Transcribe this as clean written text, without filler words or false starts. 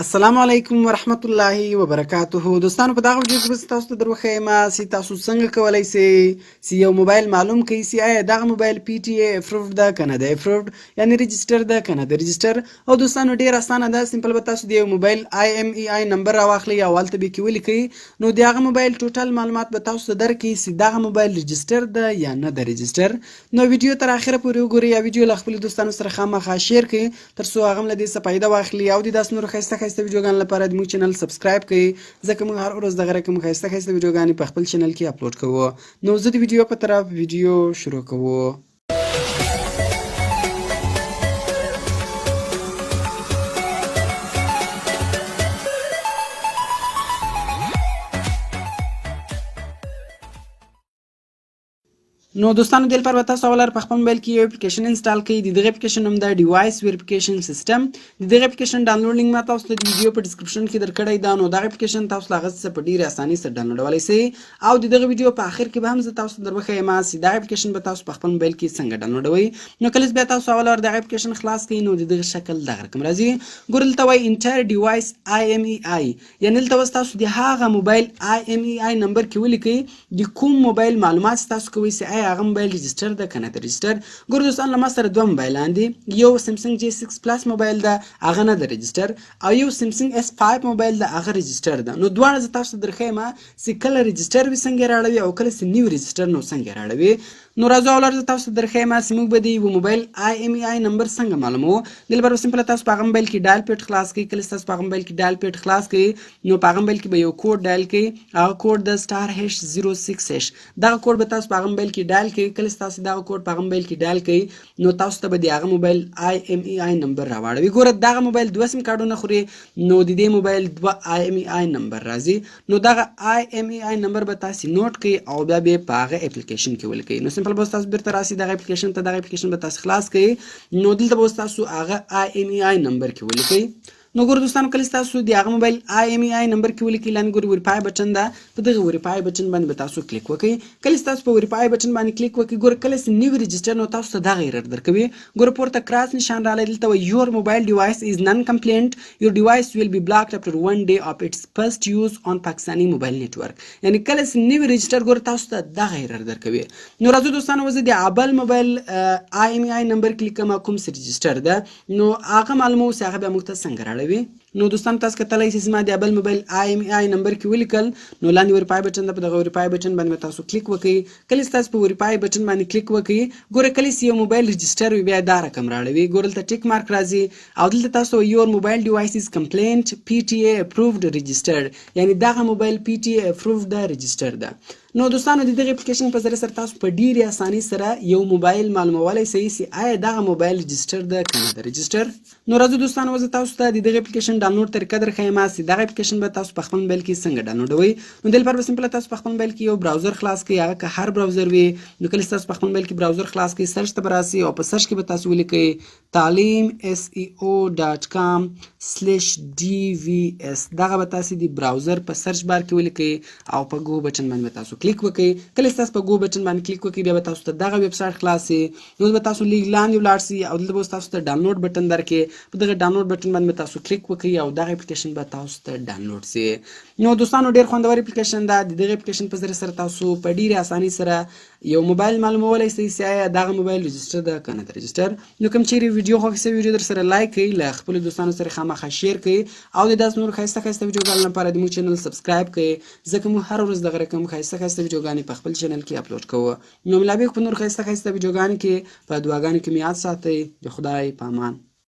السلام علیکم ورحمت الله وبرکاته. دوستانو په دغه ویډیو کې به تاسو ته دروشيمه تاسو څنګه کولای شئ یو موبایل معلوم کړئ چې آیا دغه موبایل پی ټی ای اپروډ ده کنه ده اپروډ یعنی رجسټر ده کنه ده رجسټر. او دوستانو ډیر اسانه ده، سمپل به تاسو د یو موبایل آی ام ای آی نمبر راواخلئ او هلته به کې ولیکئ، نو د هغه موبایل ټوټل معلومات به تاسو ته درکړي چې دغه موبایل رجسټر ده یا نه ده رجسټر. نو ویډیو تر اخره پورې وګورئ یا ویډیو له خپلو دوستانو سره خاماخاه شئیر کړئ تر څو هغه هم له دې څخه فایده واخلي او د داسې نورو ښایسته ویډیوګانو لپاره زموژ چینل سبسکرائب کړئ ځکه موږ هر ورځ دغه رقم ښایسته ویډیوګانې په خپل چینل کې اپلوډ کوو. نو زه د ویډیو په طرف ویډیو شروع کوو. نو دوستانو د لپاره تاسو اول په خپل موبایل کې یو اپلیکیشن انسټال کړئ. د دغه اپلیکیشن نوم ده ډیوایس ویریفیکیشن سیستم. د دغه اپلیکیشن ډاونلوډ لینک ما تاسو ته د ویډیو په ډسکرپشن کې درکړی ده. نو دغه اپلیکیشن تاسو له هغه څخه په ډیره اسانۍ سره ډاونلوډولی شئ او د دغه ویډیو په اخر کې به هم زه تاسو ته دروښیم چې دغه اپلیکیشن به تاسو په خپل موبایل کې څنګه ډاونلوډوئ. نو کله چې بیا تاسو اول دغه اپلیکیشن خلاص کړئ نو د دغه شکل دغه رقم راځي. ګورئ دلته وایي انټر ډیوایس آی ام ای آی، یعنې دلته اوس تاسو د هغه موبایل آی ام ای آی نمبر کې ولیکئ د کوم موبایل معلومات تاسو کوئ چې آیا هغه موبایل رجسټر ده کنه ده رجسټر. ګورو دوستان له ما سره دوه موبایلان دي، یو سمسنګ جی 6 پلس موبایل ده هغه نه ده رجسټر او یو سمسنګ اس 5 موبایل ده هغه رجسټر ده. نو دواړه زه تاسو ته درښیم چې کله رجسټر وي څنګه راړوي او کله چې نیو رجسټر نو څنګه راړوي. نو راځو اول زه تاسو ته درښیم چې موږ به د یو موبایل آی ام ای آی نمبر څنګه معلومو. د لپاره سمپل تاسو په هغه موبایل کې ډایل پیډ خلاص کړئ. کله تاسو په هغه موبایل کې ډایل پیډ خلاص کړئ نو په هغه موبایل کې به یو کوډ ډایل کړئ، هغه کوډ د سٹار هیش 06 دغه کوډ به تاسو په هغه موبایل کې ډایل کړئ. کله تاسو دغه کوډ په هغه موبایل کې ډایل کړئ نو تاسو ته به د هغه موبایل آی ام ای آی نمبر راوړوي. ګوره دغه موبایل دوه سیم کارډونه خوري نو د دې موبایل دوه آی ام ای آی نمبر راځي. نو دغه آی ام ای آی نمبر به تاسو نوٹ کړئ او بیا به په هغه اپلیکیشن کې ولیکئ. نو سمپل به تاسو بیرته دغه اپلیکیشن ته دغه اپلیکیشن به تاسو خلاص کړئ نو دلته به تاسو هغه آی ام ای آی نمبر کې ولیکئ. نو ګورو دوستانو کله تاسو د هغه موبایل آی ام ای آی نمبر کې ولیکئ لاندې ګورئ ویریفای بټن ده، په دغه ویریفای بټن باندې به تاسو کلیک وکړئ. کله تاسو په ویریفای بټن باندې کلیک وکړئ ګورئ کله چې نیو رجسټر نو تاسو ته دغه ایرر درکوي. ګورئ پورته کراس نشان راغلی دلته وایي یور موبایل ډیوایس از نن کمپلینټ یور ډیوایس ویل بی بلاکډ افټر 1 day of its first use on پاکستاني موبایل نیټورک. یعنی کله چې نیو رجسټر ګورئ تاسو ته دغه ایرر درکوي. نو راځو دوستانو زه د ابل موبایل آی ام ای آی نمبر کلیک کوم کوم چې رجسټر ده نو هغه معلومه اوس هغه بیا موږ ته څنګه راړوي. نو دوستانو تاسو کتلای شئ چې ما د ابل موبایل آی ام ای آی نمبر کې ولیکل نو لاندې ویریفای بټن ده، په دغه ویریفای بټن باندې تاسو کلیک وکړئ. کله تاسو په ویریفای بټن باندې کلیک وکړئ ګوره کله چې یو موبایل رجسټر وي بیا دا رقم راړوي. ګوره دلته ټیک مارک راځي او دلته تاسو یور موبایل ډیوایس از کمپلینټ پی ټی ای اپروډ رجسټرډ، یعنی دغه موبایل پی ټی ای اپروډ ده رجسټر ده. نو دوستانو د دغه اپلیکیشن په ذریعه سره تاسو په ډیره اسانۍ سره یو موبایل معلومولی شئ چې آیا دغه موبایل رجسټر ده کنه ده رجسټر. نو راځو دوستانو زه تاسو ته د دغه اپلیکیشن ډاونلوډ طریقه درښیم چې دغه اپلیکیشن به تاسو په خپل موبایل کې څنګه ډاونلوډوئ. نو د لپاره به سمپل تاسو په خپل موبایل کې یو براوزر خلاص کړئ، هغه که هر براوزر وي نو کله تاسو په خپل موبایل کې براوزر خلاص کړئ سرچ ته به راسي او په سرچ کې به تاسو ولیکئ talim.com/dvs دغه به تاسو د براوزر په سرچ بار کې ولیکئ او په ګو بټن باندې به تاسو کلیک وکړئ. کله تاسو په ګو بټن باندې کلیک وکړئ بیا به تاسو ته دغه ویب سایټ خلاص شي نو به تاسو لیک لاندې ولاړ شئ او دلته به تاسو ته ډاونلوډ بټن درکړي، په دغه ډاونلوډ بټن باندې تاسو کلیک وکړئ او دغه اپلیکیشن به تاسو ته ډاونلوډ شي. نو دوستانو ډیر خوندور اپلیکیشن ده. د دغه اپلیکیشن په ذریعه سره تاسو په ډیره اسانۍ سره یو موبایل معلومولی شئ چې آیا دغه موبایل رجسټر ده کنه ده رجسټر. نو کوم چیرې ویډیو خوښ شوی ویډیو در سره لایک کړئ، له خپلو دوستانو سره خاماخاه شیر کړئ او د داسې نورو ښایسته ویډیوګانو لپاره زموږ چینل سبسکرائب کړئ ځکه موږ هر ورځ دغه رقم ښایسته ویډیوګانې په خپل چینل کې اپلوډ کوو. نو ملابق په نور ښایسته ویډیوګانو کې په دعاګانو کې مې یاد ساتئ. د خدای په امان.